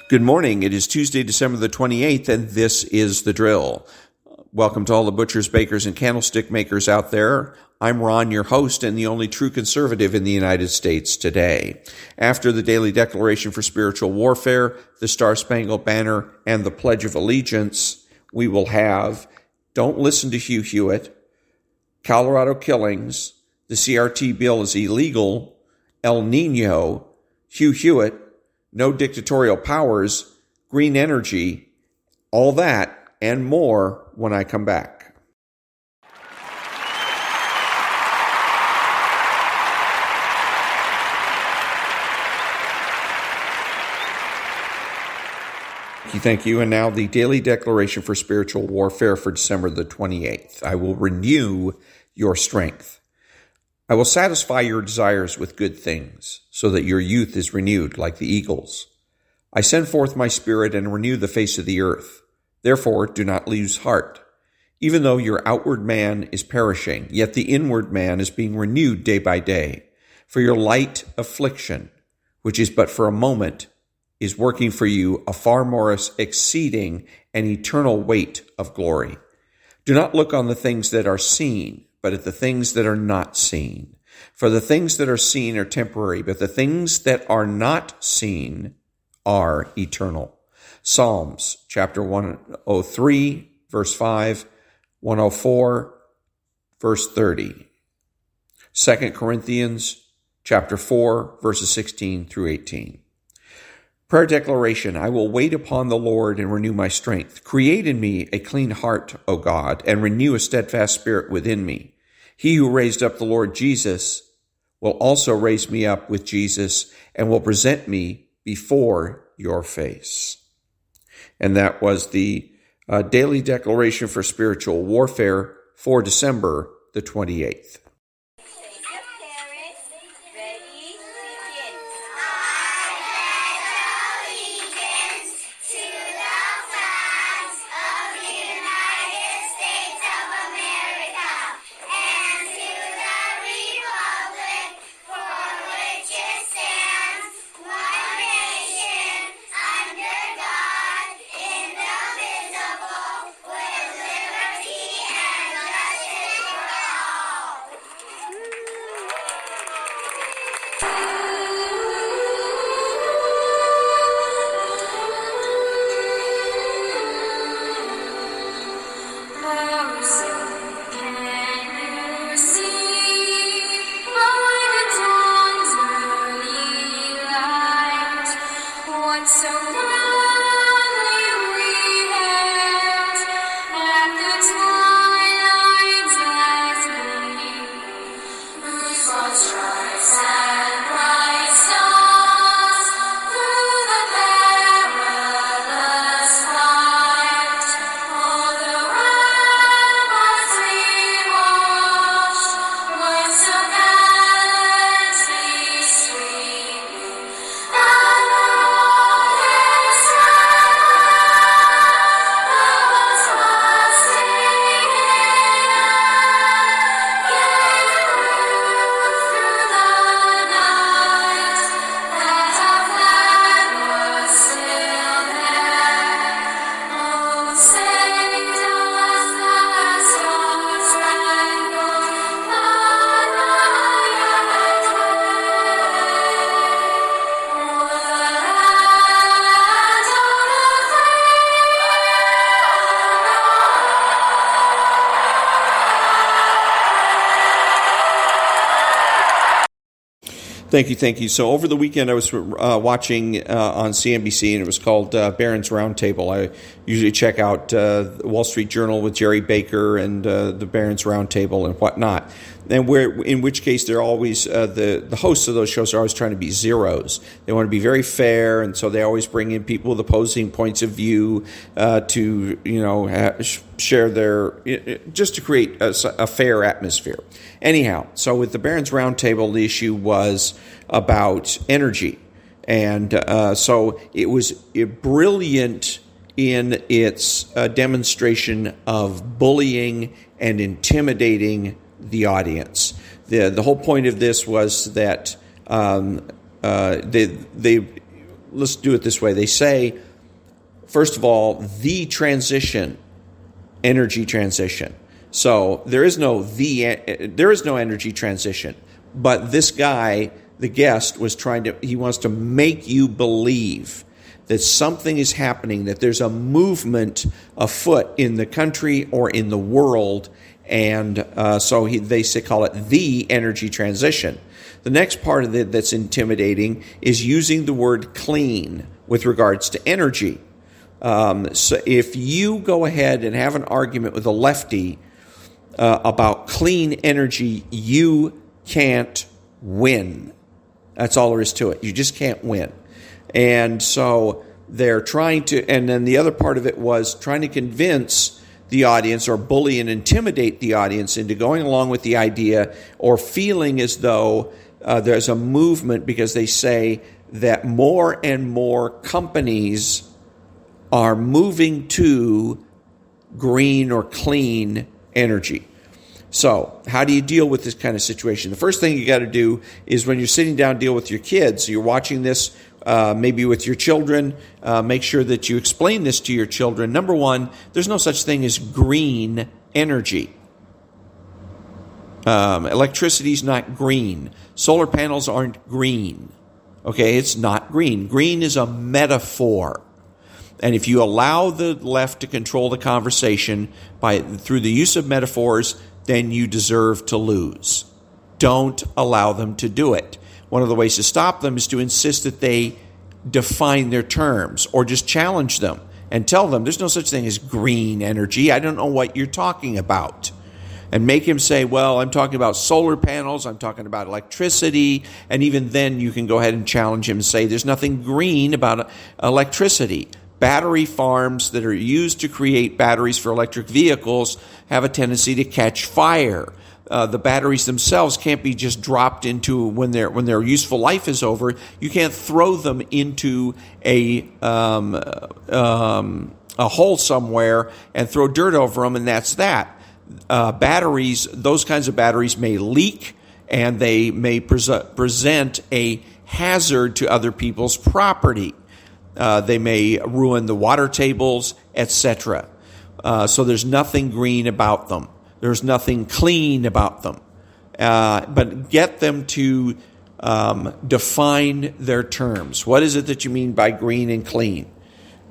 Good morning. It is Tuesday, December the 28th, and this is The Drill. Welcome to all the butchers, bakers, and candlestick makers out there. I'm Ron, your host, and the only true conservative in the United States today. After the Daily Declaration for Spiritual Warfare, the Star-Spangled Banner, and the Pledge of Allegiance, we will have Don't Listen to Hugh Hewitt, Colorado Killings, the CRT bill is illegal, El Niño, Hugh Hewitt, No Dictatorial Powers, Green Energy, all that and more when I come back. Thank you. And now the Daily Declaration for Spiritual Warfare for December the 28th. I will renew your strength. I will satisfy your desires with good things, so that your youth is renewed like the eagles. I send forth my spirit and renew the face of the earth. Therefore, do not lose heart. Even though your outward man is perishing, yet the inward man is being renewed day by day. For your light affliction, which is but for a moment, is working for you a far more exceeding and eternal weight of glory. Do not look on the things that are seen, but at the things that are not seen. For the things that are seen are temporary, but the things that are not seen are eternal. Psalms chapter 103, verse 5, 104, verse 30. 2 Corinthians chapter 4, verses 16 through 18. Prayer declaration, I will wait upon the Lord and renew my strength. Create in me a clean heart, O God, and renew a steadfast spirit within me. He who raised up the Lord Jesus will also raise me up with Jesus and will present me before your face. And that was the Daily Declaration for Spiritual Warfare for December the 28th. Thank you. So over the weekend, I was watching on CNBC, and it was called Barron's Roundtable. I usually check out the Wall Street Journal with Jerry Baker and the Barron's Roundtable and whatnot. And in which case, they're always the hosts of those shows are always trying to be zeros. They want to be very fair, and so they always bring in people with opposing points of view to share their just to create a fair atmosphere. Anyhow, so with the Barron's Roundtable, the issue was about energy, and so it was brilliant in its demonstration of bullying and intimidating the audience. The whole point of this was that they let's do it this way. They say, first of all, the transition, energy transition. So there is no energy transition. But this guy, the guest, he wants to make you believe that something is happening, that there's a movement afoot in the country or in the world, and they call it the energy transition. The next part of it that's intimidating is using the word clean with regards to energy. So if you go ahead and have an argument with a lefty about clean energy, you can't win. That's all there is to it. You just can't win. And so they're trying to, and then the other part of it was trying to convince the audience or bully and intimidate the audience into going along with the idea or feeling as though there's a movement, because they say that more and more companies are moving to green or clean energy. So how do you deal with this kind of situation? The first thing you got to do is when you're sitting down, deal with your kids. You're watching this maybe with your children. Make sure that you explain this to your children. Number one, there's no such thing as green energy. Electricity is not green. Solar panels aren't green. Okay, it's not green. Green is a metaphor. And if you allow the left to control the conversation through the use of metaphors, then you deserve to lose. Don't allow them to do it. One of the ways to stop them is to insist that they define their terms, or just challenge them and tell them there's no such thing as green energy. I don't know what you're talking about. And make him say, well, I'm talking about solar panels, I'm talking about electricity, and even then you can go ahead and challenge him and say there's nothing green about electricity. Battery farms that are used to create batteries for electric vehicles have a tendency to catch fire. The batteries themselves can't be just dropped into when their useful life is over. You can't throw them into a hole somewhere and throw dirt over them, and that's that. Batteries, those kinds of batteries may leak, and they may present a hazard to other people's property. They may ruin the water tables, etc. So there's nothing green about them. There's nothing clean about them. But get them to define their terms. What is it that you mean by green and clean?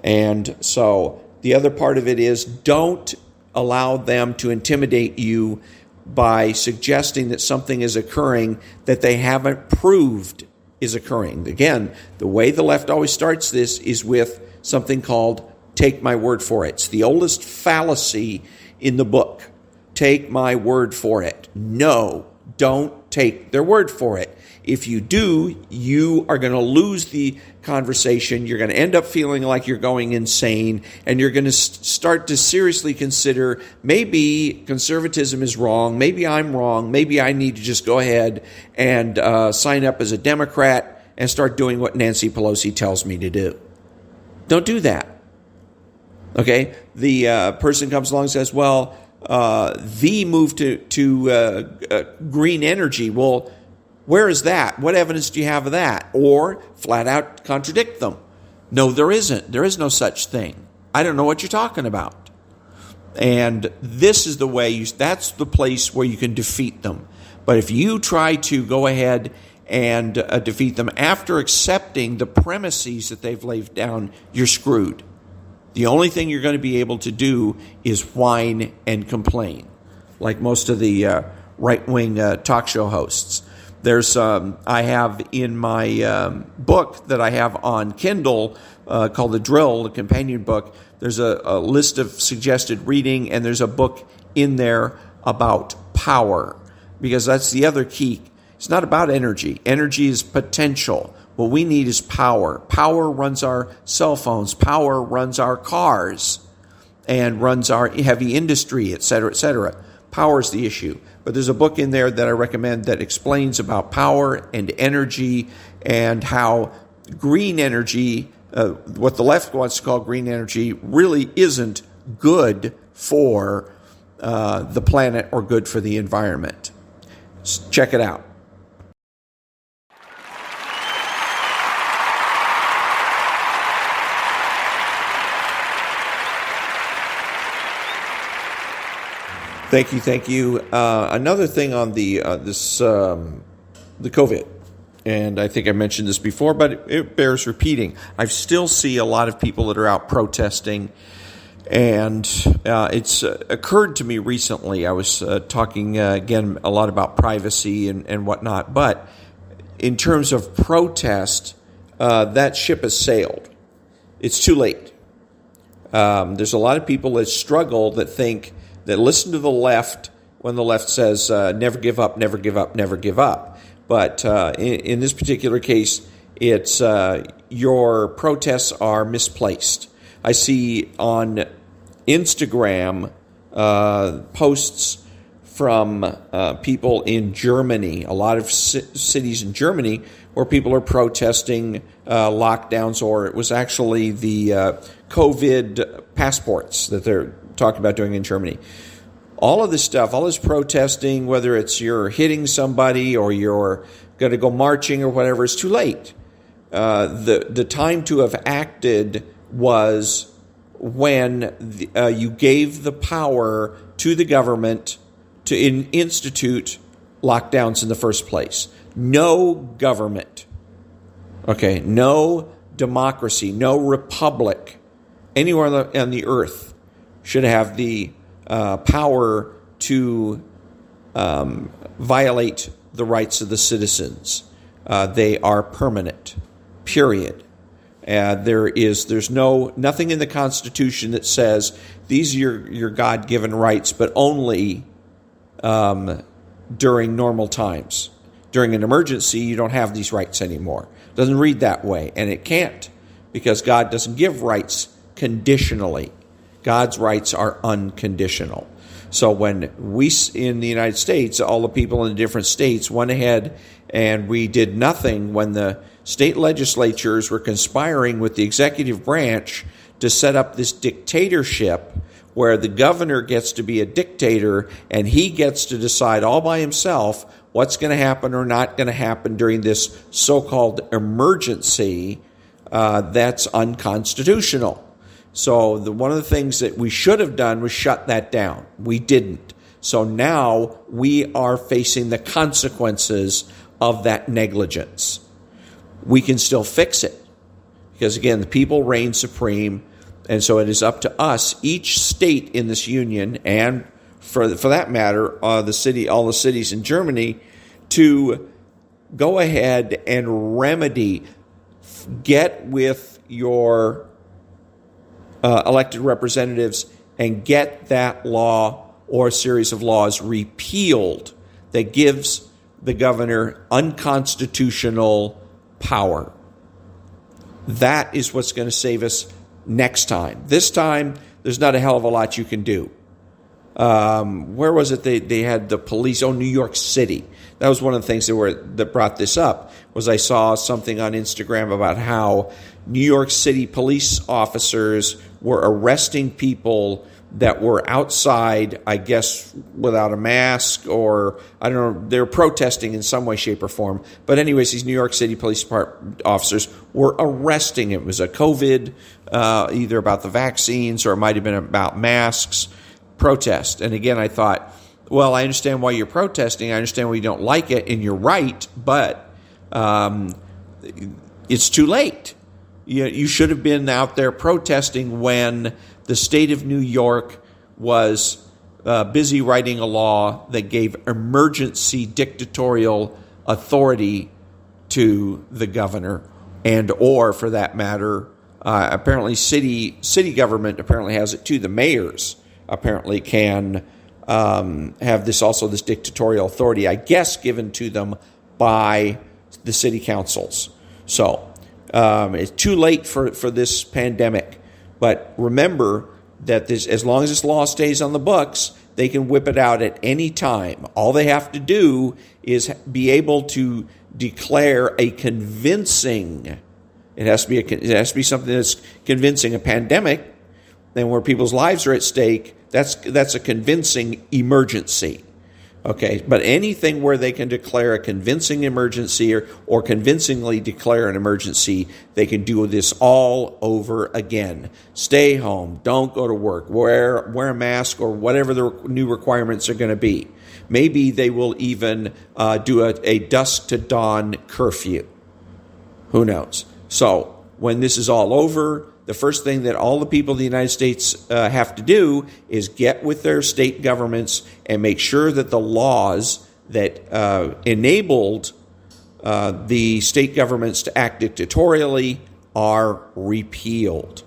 And so the other part of it is, don't allow them to intimidate you by suggesting that something is occurring that they haven't proved is occurring. Again, the way the left always starts this is with something called take my word for it. It's the oldest fallacy in the book. Take my word for it. No, don't take their word for it. If you do, you are going to lose the conversation. You're going to end up feeling like you're going insane, and you're going to start to seriously consider, maybe conservatism is wrong, maybe I'm wrong, maybe I need to just go ahead and sign up as a Democrat and start doing what Nancy Pelosi tells me to do. Don't do that. Okay? The person comes along and says, well, the move to green energy, well, where is that? What evidence do you have of that? Or flat out contradict them. No, there isn't. There is no such thing. I don't know what you're talking about. And this is the way, that's the place where you can defeat them. But if you try to go ahead and defeat them after accepting the premises that they've laid down, you're screwed. The only thing you're going to be able to do is whine and complain, like most of the right-wing talk show hosts. There's I have in my book that I have on Kindle called The Drill, the companion book, there's a list of suggested reading, and there's a book in there about power, because that's the other key. It's not about energy. Energy is potential. What we need is power. Power runs our cell phones. Power runs our cars and runs our heavy industry, et cetera, et cetera. Power is the issue. But there's a book in there that I recommend that explains about power and energy, and how green energy, what the left wants to call green energy, really isn't good for the planet or good for the environment. Check it out. Thank you. Another thing on the COVID, and I think I mentioned this before, but it bears repeating. I still see a lot of people that are out protesting, and it's occurred to me recently. I was talking again a lot about privacy and whatnot, but in terms of protest, that ship has sailed. It's too late. There's a lot of people that struggle, that listen to the left when the left says, never give up, never give up, never give up. But in this particular case, it's your protests are misplaced. I see on Instagram posts from people in Germany, a lot of cities in Germany, where people are protesting lockdowns, or it was actually the COVID passports that they're talking about doing in Germany. All of this stuff, all this protesting, whether it's you're hitting somebody or you're going to go marching or whatever, it's too late. The time to have acted was when you gave the power to the government to institute lockdowns in the first place. No government, no democracy, no republic anywhere on the earth should have the power to violate the rights of the citizens. They are permanent, period. There's nothing in the Constitution that says these are your God-given rights, but only during normal times. During an emergency, you don't have these rights anymore. It doesn't read that way, and it can't, because God doesn't give rights conditionally. God's rights are unconditional. So when we in the United States, all the people in the different states went ahead and we did nothing when the state legislatures were conspiring with the executive branch to set up this dictatorship where the governor gets to be a dictator and he gets to decide all by himself what's going to happen or not going to happen during this so-called emergency, that's unconstitutional. So one of the things that we should have done was shut that down. We didn't. So now we are facing the consequences of that negligence. We can still fix it because, again, the people reign supreme. And so it is up to us, each state in this union, and for that matter, all the cities in Germany, to go ahead and remedy, get with your elected representatives and get that law or a series of laws repealed that gives the governor unconstitutional power. That is what's going to save us next time. This time, there's not a hell of a lot you can do. Where was it they had the police? Oh, New York City. That was one of the things that brought this up, was I saw something on Instagram about how New York City police officers were arresting people that were outside, I guess, without a mask, or I don't know, they were protesting in some way, shape, or form. But anyways, these New York City police officers were arresting. It was a COVID, either about the vaccines or it might have been about masks, protest. And again, I thought, well, I understand why you're protesting. I understand why you don't like it, and you're right, but it's too late. You should have been out there protesting when the state of New York was busy writing a law that gave emergency dictatorial authority to the governor, and or for that matter, apparently city government apparently has it too. The mayors apparently can have this dictatorial authority, I guess, given to them by the city councils. So it's too late for this pandemic. But remember that as long as this law stays on the books, they can whip it out at any time. All they have to do is be able to declare a convincing. It has to be something that's convincing. A pandemic, and where people's lives are at stake, that's a convincing emergency. Okay, but anything where they can declare a convincing emergency or convincingly declare an emergency, they can do this all over again. Stay home, don't go to work, wear a mask or whatever the new requirements are going to be. Maybe they will even do a dusk to dawn curfew. Who knows? So when this is all over, the first thing that all the people of the United States have to do is get with their state governments and make sure that the laws that enabled the state governments to act dictatorially are repealed.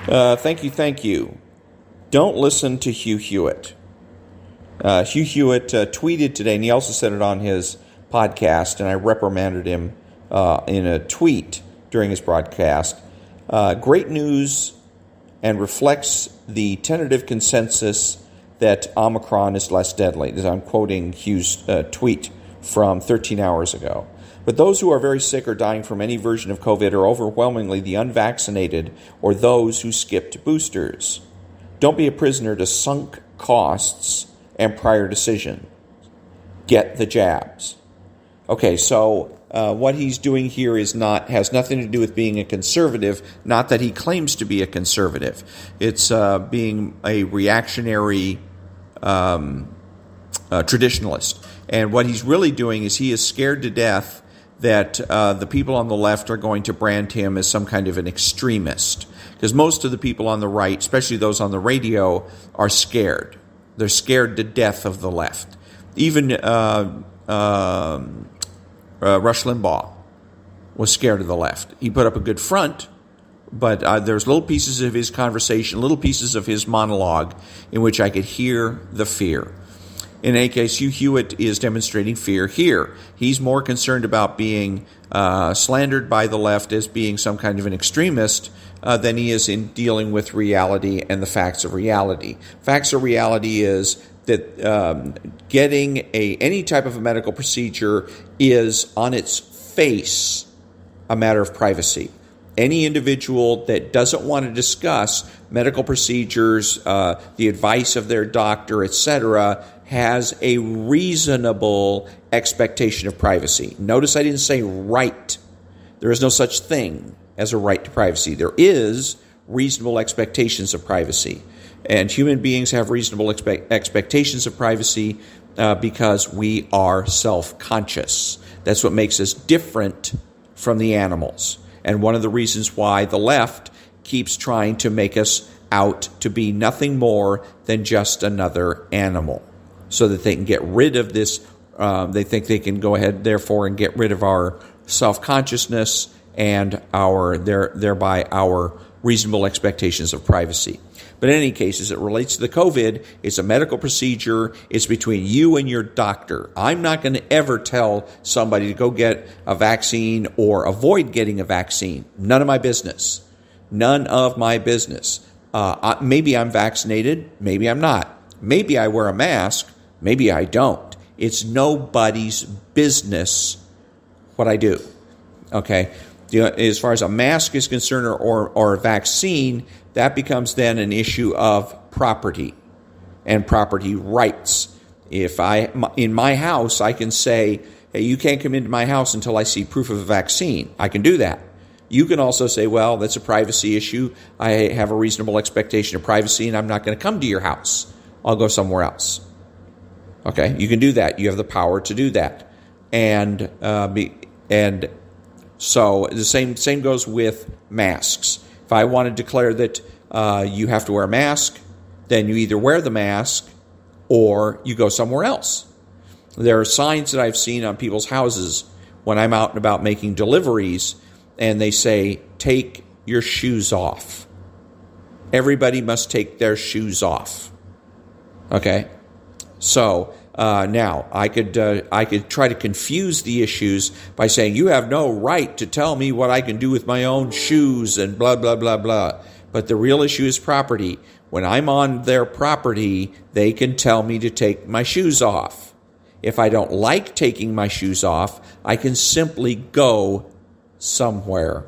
Thank you. Don't listen to Hugh Hewitt. Hugh Hewitt tweeted today, and he also said it on his podcast, and I reprimanded him in a tweet during his broadcast. Great news, and reflects the tentative consensus that Omicron is less deadly. I'm quoting Hugh's tweet from 13 hours ago. But those who are very sick or dying from any version of COVID are overwhelmingly the unvaccinated or those who skipped boosters. Don't be a prisoner to sunk costs and prior decision. Get the jabs. Okay, so what he's doing here has nothing to do with being a conservative. Not that he claims to be a conservative. It's being a reactionary traditionalist. And what he's really doing is he is scared to death that the people on the left are going to brand him as some kind of an extremist. Because most of the people on the right, especially those on the radio, are scared. They're scared to death of the left. Even Rush Limbaugh was scared of the left. He put up a good front, but there's little pieces of his conversation, little pieces of his monologue in which I could hear the fear. In any case, Hugh Hewitt is demonstrating fear here. He's more concerned about being slandered by the left as being some kind of an extremist than he is in dealing with reality and the facts of reality. Facts of reality is that getting any type of a medical procedure is on its face a matter of privacy. Any individual that doesn't want to discuss medical procedures, the advice of their doctor, etc., has a reasonable expectation of privacy. Notice I didn't say right. There is no such thing as a right to privacy. There is reasonable expectations of privacy. And human beings have reasonable expectations of privacy because we are self-conscious. That's what makes us different from the animals. And one of the reasons why the left keeps trying to make us out to be nothing more than just another animal, so that they can get rid of this. They think they can go ahead, therefore, and get rid of our self-consciousness and thereby our reasonable expectations of privacy. But in any case, as it relates to the COVID, it's a medical procedure. It's between you and your doctor. I'm not going to ever tell somebody to go get a vaccine or avoid getting a vaccine. None of my business. None of my business. Maybe I'm vaccinated. Maybe I'm not. Maybe I wear a mask. Maybe I don't. It's nobody's business what I do. Okay? As far as a mask is concerned or a vaccine, that becomes then an issue of property and property rights. If in my house, I can say, hey, you can't come into my house until I see proof of a vaccine. I can do that. You can also say, well, that's a privacy issue. I have a reasonable expectation of privacy, and I'm not going to come to your house. I'll go somewhere else. Okay, you can do that. You have the power to do that, and so the same goes with masks. If I want to declare that you have to wear a mask, then you either wear the mask or you go somewhere else. There are signs that I've seen on people's houses when I'm out and about making deliveries, and they say, "Take your shoes off." Everybody must take their shoes off. Okay. So now I could try to confuse the issues by saying you have no right to tell me what I can do with my own shoes and blah blah blah blah. But the real issue is property. When I'm on their property, they can tell me to take my shoes off. If I don't like taking my shoes off, I can simply go somewhere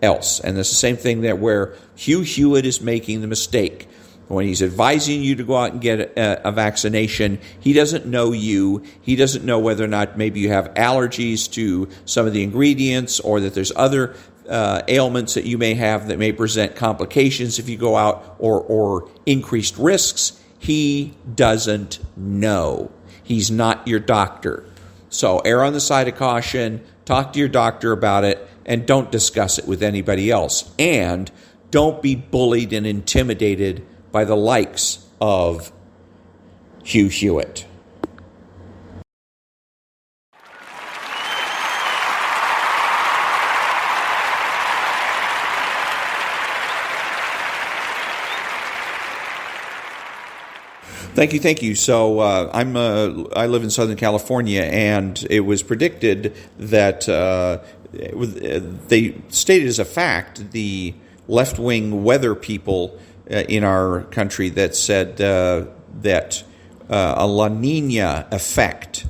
else. And it's the same thing that where Hugh Hewitt is making the mistake. When he's advising you to go out and get a vaccination, he doesn't know you. He doesn't know whether or not maybe you have allergies to some of the ingredients, or that there's other ailments that you may have that may present complications if you go out, or increased risks. He doesn't know. He's not your doctor. So err on the side of caution, talk to your doctor about it, and don't discuss it with anybody else. And don't be bullied and intimidated by the likes of Hugh Hewitt. Thank you. So I live in Southern California, and it was predicted that they stated as a fact, the left-wing weather people in our country, that said that a La Niña effect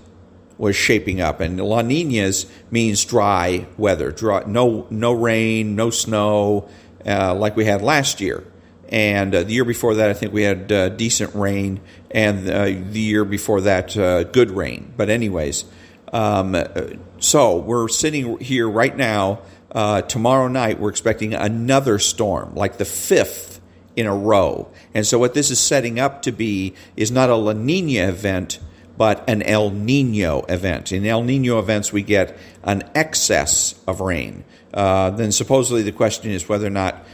was shaping up, and La Niñas means dry weather, no rain, no snow, like we had last year. And the year before that, I think we had decent rain, and the year before that, good rain. But anyways, so we're sitting here right now. Tomorrow night, we're expecting another storm, like the 5th in a row. And so what this is setting up to be is not a La Niña event, but an El Niño event. In El Niño events, we get an excess of rain. Then supposedly the question is whether or not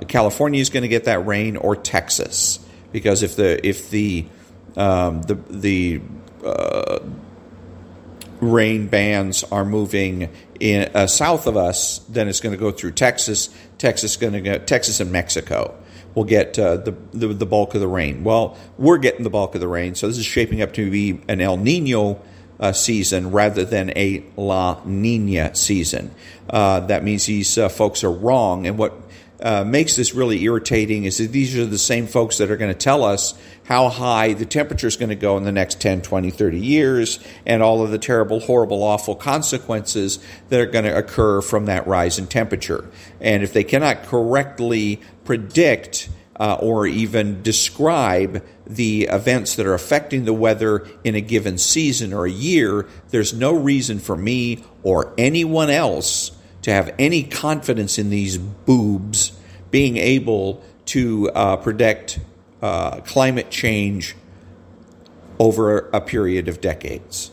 California is going to get that rain, or Texas, because if the rain bands are moving in south of us, then it's going to go through Texas. Texas and Mexico will get the bulk of the rain. Well, we're getting the bulk of the rain, so this is shaping up to be an El Niño season rather than a La Niña season. That means these folks are wrong, and what makes this really irritating is that these are the same folks that are going to tell us how high the temperature is going to go in the next 10, 20, 30 years, and all of the terrible, horrible, awful consequences that are going to occur from that rise in temperature. And if they cannot correctly predict or even describe the events that are affecting the weather in a given season or a year, there's no reason for me or anyone else to have any confidence in these boobs being able to predict climate change over a period of decades.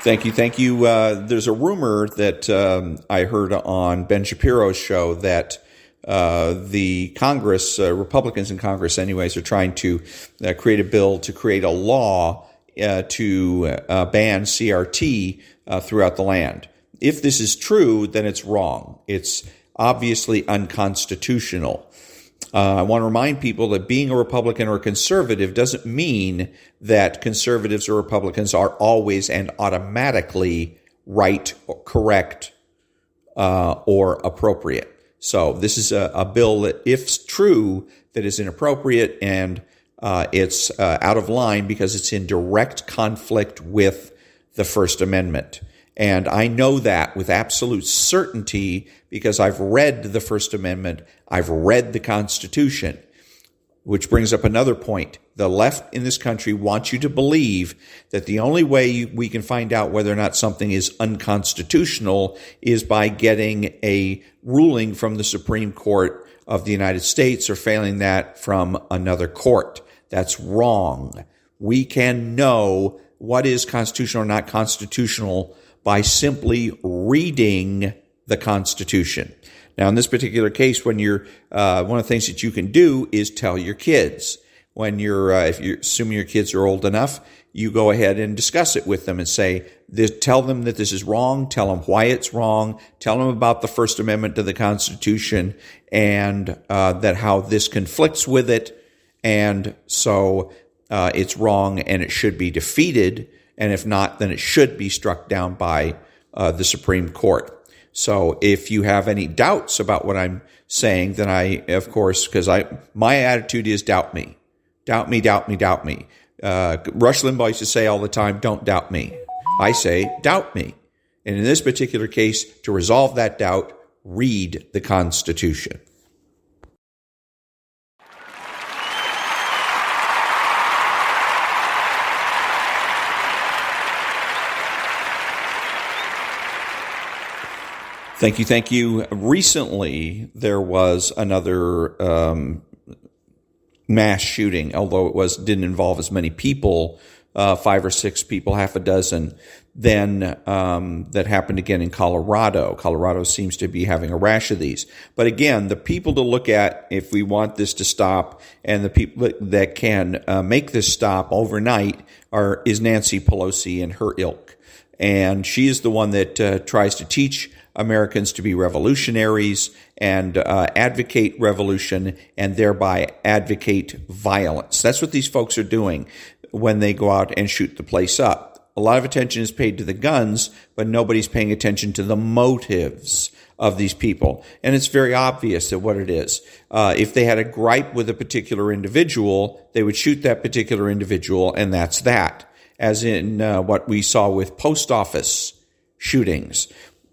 Thank you. There's a rumor that I heard on Ben Shapiro's show that the Congress, Republicans in Congress anyways, are trying to create a bill to create a law to ban CRT throughout the land. If this is true, then it's wrong. It's obviously unconstitutional. I want to remind people that being a Republican or a conservative doesn't mean that conservatives or Republicans are always and automatically right, or correct, or appropriate. So this is a bill that, if true, that is inappropriate, and it's out of line because it's in direct conflict with the First Amendment. And I know that with absolute certainty because I've read the First Amendment, I've read the Constitution, which brings up another point. The left in this country wants you to believe that the only way we can find out whether or not something is unconstitutional is by getting a ruling from the Supreme Court of the United States, or failing that from another court. That's wrong. We can know what is constitutional or not constitutional by simply reading the Constitution. Now, in this particular case, when you're one of the things that you can do is tell your kids. When you're, if you're assuming your kids are old enough, you go ahead and discuss it with them and say, tell them that this is wrong, tell them why it's wrong, tell them about the First Amendment to the Constitution, and that how this conflicts with it, and so it's wrong and it should be defeated, and if not, then it should be struck down by the Supreme Court. So if you have any doubts about what I'm saying, then I, of course, because my attitude is doubt me. Doubt me, doubt me, doubt me. Rush Limbaugh used to say all the time, don't doubt me. I say, doubt me. And in this particular case, to resolve that doubt, read the Constitution. Thank you, thank you. Recently, there was another mass shooting, although didn't involve as many people, 5 or 6 people, half a dozen, then that happened again in Colorado. Colorado seems to be having a rash of these. But again, the people to look at if we want this to stop, and the people that can make this stop overnight is Nancy Pelosi and her ilk. And she is the one that tries to teach Americans to be revolutionaries and advocate revolution and thereby advocate violence. That's what these folks are doing when they go out and shoot the place up. A lot of attention is paid to the guns, but nobody's paying attention to the motives of these people. And it's very obvious that what it is. If they had a gripe with a particular individual, they would shoot that particular individual, and that's that. As in what we saw with post office shootings,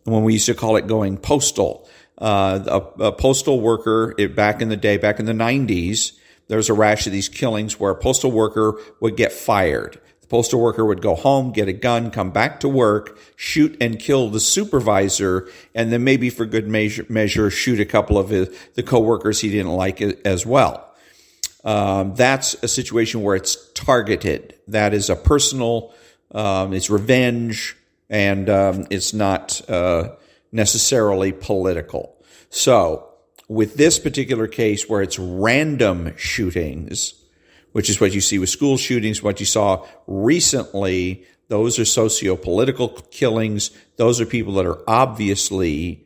when we used to call it going postal. A postal worker, back in the day, back in the 90s, there was a rash of these killings where a postal worker would get fired. The postal worker would go home, get a gun, come back to work, shoot and kill the supervisor, and then maybe for good measure shoot a couple of the coworkers he didn't like as well. That's a situation where it's targeted. That is a personal, it's revenge, and it's not necessarily political. So with this particular case where it's random shootings, which is what you see with school shootings, what you saw recently, those are socio-political killings. Those are people that are obviously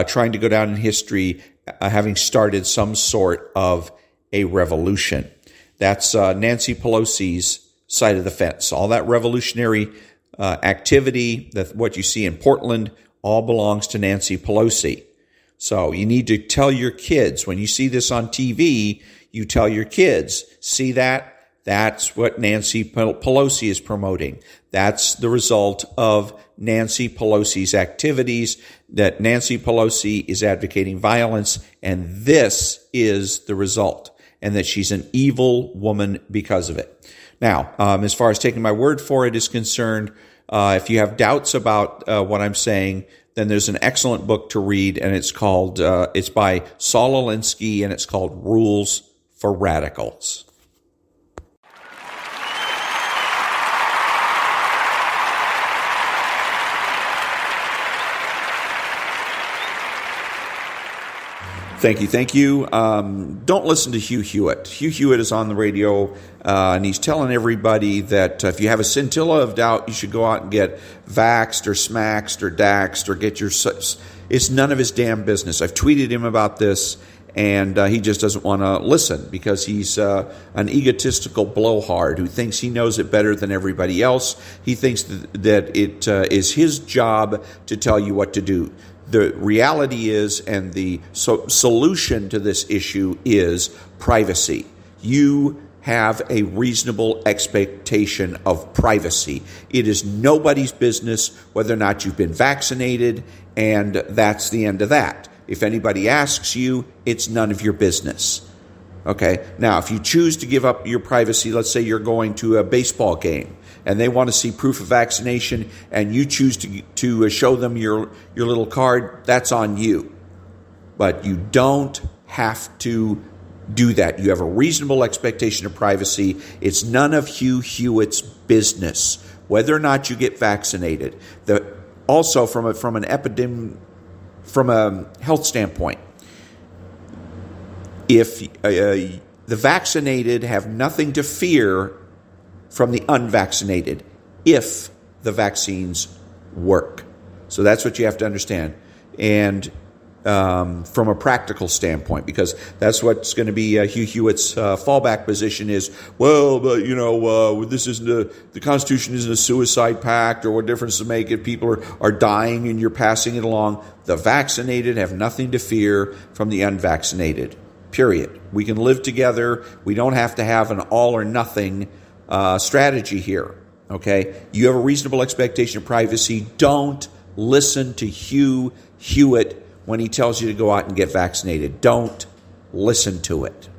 trying to go down in history, having started some sort of a revolution. That's Nancy Pelosi's side of the fence. All that revolutionary activity, that what you see in Portland, all belongs to Nancy Pelosi. So you need to tell your kids, when you see this on TV, you tell your kids, see that? That's what Nancy Pelosi is promoting. That's the result of Nancy Pelosi's activities, that Nancy Pelosi is advocating violence, and this is the result, and that she's an evil woman because of it. Now, as far as taking my word for it is concerned, if you have doubts about what I'm saying, then there's an excellent book to read, and it's by Saul Alinsky, and it's called Rules for Radicals. Thank you. Don't listen to Hugh Hewitt. Hugh Hewitt is on the radio, and he's telling everybody that if you have a scintilla of doubt, you should go out and get vaxxed or smaxed or daxed or get your... It's none of his damn business. I've tweeted him about this, and he just doesn't want to listen because he's an egotistical blowhard who thinks he knows it better than everybody else. He thinks that it is his job to tell you what to do. The reality is, and the solution to this issue is privacy. You have a reasonable expectation of privacy. It is nobody's business whether or not you've been vaccinated, and that's the end of that. If anybody asks you, it's none of your business. Okay? Now, if you choose to give up your privacy, let's say you're going to a baseball game, and they want to see proof of vaccination, and you choose to show them your little card, that's on you. But you don't have to do that. You have a reasonable expectation of privacy. It's none of Hugh Hewitt's business whether or not you get vaccinated. Also, from a health standpoint, if the vaccinated have nothing to fear from the unvaccinated if the vaccines work. So that's what you have to understand. And from a practical standpoint, because that's what's going to be Hugh Hewitt's fallback position is, well, but this isn't the Constitution isn't a suicide pact, or what difference does it make if people are dying and you're passing it along? The vaccinated have nothing to fear from the unvaccinated, period. We can live together. We don't have to have an all or nothing strategy here, okay? You have a reasonable expectation of privacy. Don't listen to Hugh Hewitt when he tells you to go out and get vaccinated. Don't listen to it.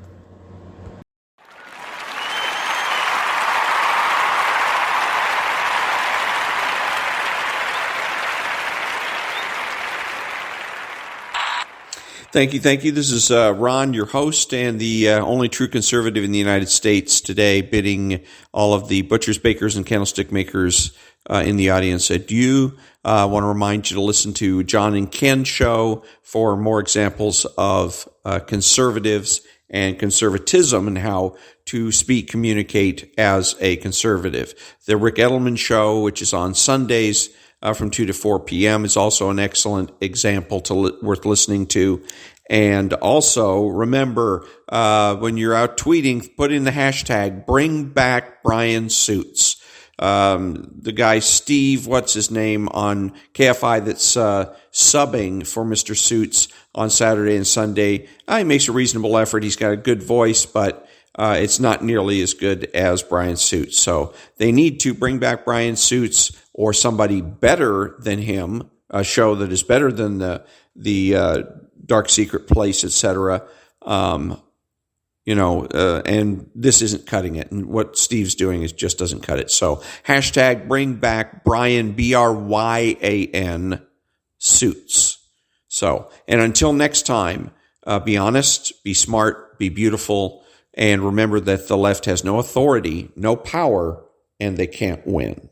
Thank you. This is Ron, your host, and the only true conservative in the United States today, bidding all of the butchers, bakers, and candlestick makers in the audience adieu. I want to remind you to listen to John and Ken show for more examples of conservatives and conservatism and how to communicate as a conservative. The Rick Edelman show, which is on Sundays from 2 to 4 p.m., is also an excellent example worth listening to. And also, remember, when you're out tweeting, put in the hashtag, bring back Brian Suits. The guy, Steve, what's his name, on KFI that's subbing for Mr. Suits on Saturday and Sunday, he makes a reasonable effort. He's got a good voice, but it's not nearly as good as Brian Suits. So they need to bring back Brian Suits or somebody better than him, a show that is better than the Dark Secret Place, etc. And this isn't cutting it. And what Steve's doing just doesn't cut it. So hashtag bring back Brian, Bryan, Suits. So, and until next time, be honest, be smart, be beautiful, and remember that the left has no authority, no power, and they can't win.